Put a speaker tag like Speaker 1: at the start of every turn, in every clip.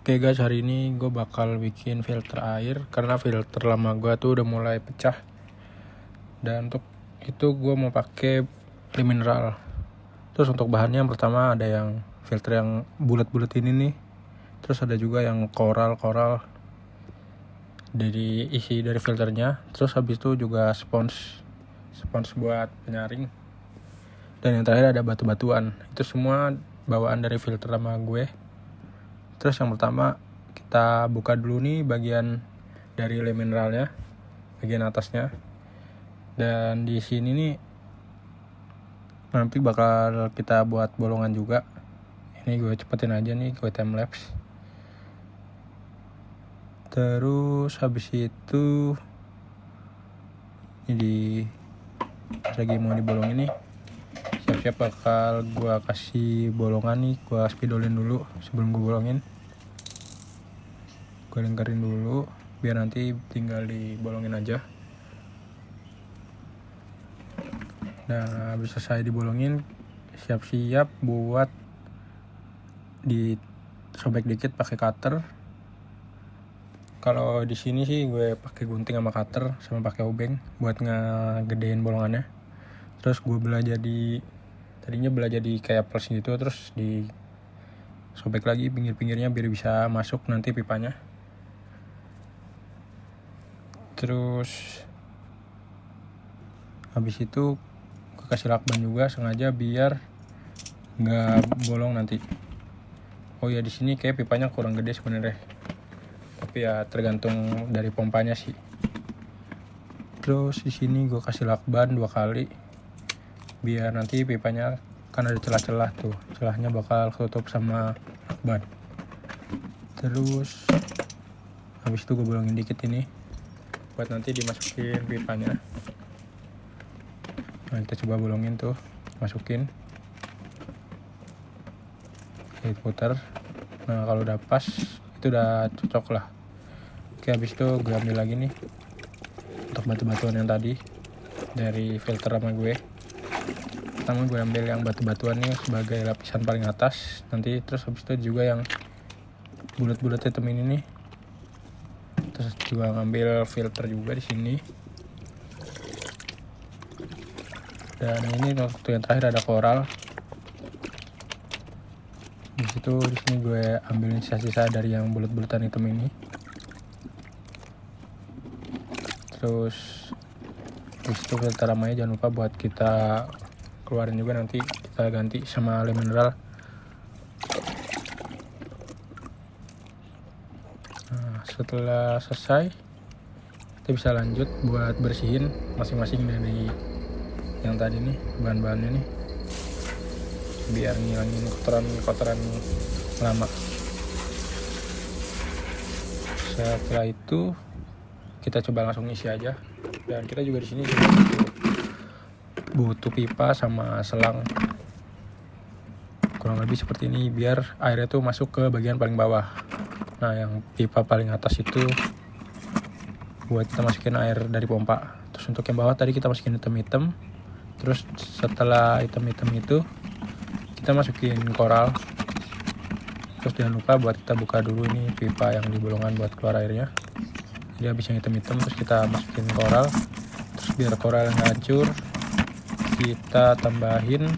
Speaker 1: Oke guys, hari ini gue bakal bikin filter air karena filter lama gue tuh udah mulai pecah. Dan untuk itu gue mau pakai mineral. Terus untuk bahannya yang pertama ada yang filter yang bulat-bulat ini nih. Terus ada juga yang koral dari isi dari filternya. Terus habis itu juga spons buat penyaring. Dan yang terakhir ada batu-batuan. Itu semua bawaan dari filter lama gue. Terus yang pertama kita buka dulu nih bagian dari lem mineralnya, bagian atasnya. Dan di sini nih nanti bakal kita buat bolongan juga. Ini gue cepetin aja nih, gue time lapse. Terus habis itu ini lagi mau dibolongin nih. Siap-siap bakal gue kasih bolongan nih, gue spidolin dulu sebelum gue bolongin. Gue lingkarin dulu biar nanti tinggal dibolongin aja. Nah, habis selesai dibolongin, siap-siap buat disobek dikit pakai cutter. Kalau di sini sih gue pakai gunting sama cutter sama pakai obeng buat ngegedein bolongannya. Terus gue tadinya belah jadi kayak plus gitu, terus disobek lagi pinggir-pinggirnya biar bisa masuk nanti pipanya. Terus habis itu gue kasih lakban juga sengaja biar nggak bolong nanti. Oh ya, di sini kayak pipanya kurang gede sebenarnya, tapi ya tergantung dari pompanya sih. Terus di sini gue kasih lakban 2 kali biar nanti pipanya kan ada celah-celah tuh, celahnya bakal ketutup sama lakban. Terus habis itu gue bolongin dikit ini buat nanti dimasukin pipanya. Nah, kita coba bolongin tuh, masukin, kita putar. Nah, kalau udah pas itu udah cocok lah. Oke, habis itu gue ambil lagi nih untuk batu-batuan yang tadi dari filter sama gue. Pertama gue ambil yang batu-batuan nih sebagai lapisan paling atas nanti. Terus habis itu juga yang bulat-bulat hitam ini nih. Terus juga ngambil filter juga di sini. Dan ini waktu yang terakhir ada koral. Di sini gue ambilin sisa-sisa dari yang bulat-bulatan hitam ini. Terus di situ filter lamanya jangan lupa buat kita keluarin juga, nanti kita ganti sama lem mineral. Nah, setelah selesai kita bisa lanjut buat bersihin masing-masing dari yang tadi nih bahan-bahannya nih biar ngilangin kotoran lama. Setelah itu kita coba langsung isi aja. Dan kita juga di sini butuh pipa sama selang kurang lebih seperti ini biar airnya tuh masuk ke bagian paling bawah. Nah, yang pipa paling atas itu buat kita masukin air dari pompa. Terus untuk yang bawah tadi kita masukin hitam-hitam. Terus setelah hitam-hitam itu kita masukin koral. Terus jangan lupa buat kita buka dulu ini pipa yang di bolongan buat keluar airnya. Jadi habis yang hitam-hitam terus kita masukin koral. Terus biar koral nggak hancur, kita tambahin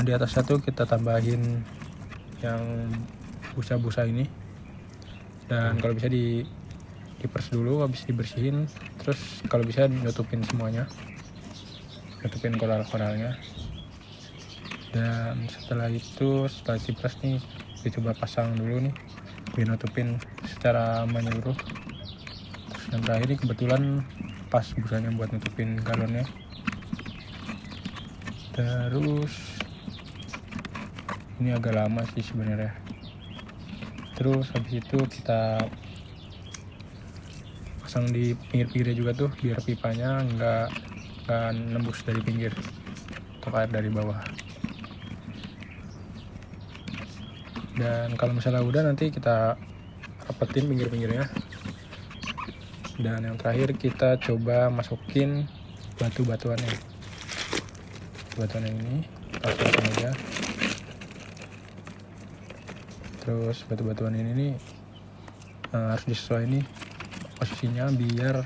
Speaker 1: di atas satu kita tambahin yang busa-busa ini. Dan kalau bisa dipers dulu habis dibersihin. Terus kalau bisa nutupin semuanya, nutupin koral-koralnya. Dan setelah dipres nih dicoba pasang dulu nih biar nutupin secara menyeluruh. Terus yang terakhir ini kebetulan pas busanya buat nutupin galonnya. Terus ini agak lama sih sebenarnya. Terus habis itu kita pasang di pinggir-pinggirnya juga tuh biar pipanya nggak nembus dari pinggir atau air dari bawah. Dan kalau misalnya udah nanti kita rapetin pinggir-pinggirnya. Dan yang terakhir kita coba masukin batu-batuannya. Batuan ini pasang aja. Terus batu-batuan ini nih harus disesuaikan nih posisinya biar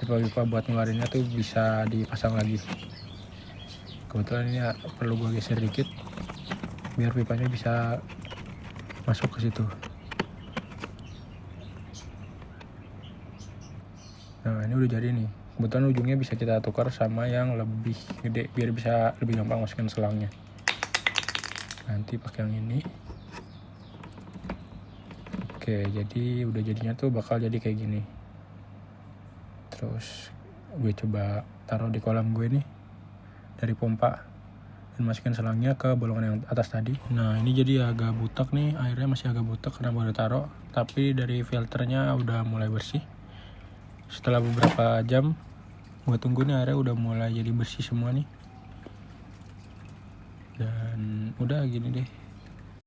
Speaker 1: pipa-pipa buat ngeluarinnya tuh bisa dipasang lagi. Kebetulan ini perlu gue geser dikit biar pipanya bisa masuk ke situ. Nah ini udah jadi nih. Kebetulan ujungnya bisa kita tukar sama yang lebih gede biar bisa lebih gampang masukin selangnya. Nanti pakai yang ini. Oke, jadi udah jadinya tuh bakal jadi kayak gini. Terus gue coba taruh di kolam gue nih dari pompa dan masukin selangnya ke bolongan yang atas tadi. Nah ini jadi agak butek nih, airnya masih agak butek karena baru taruh, tapi dari filternya udah mulai bersih. Setelah beberapa jam gue tunggu nih, airnya udah mulai jadi bersih semua nih. Dan udah gini deh.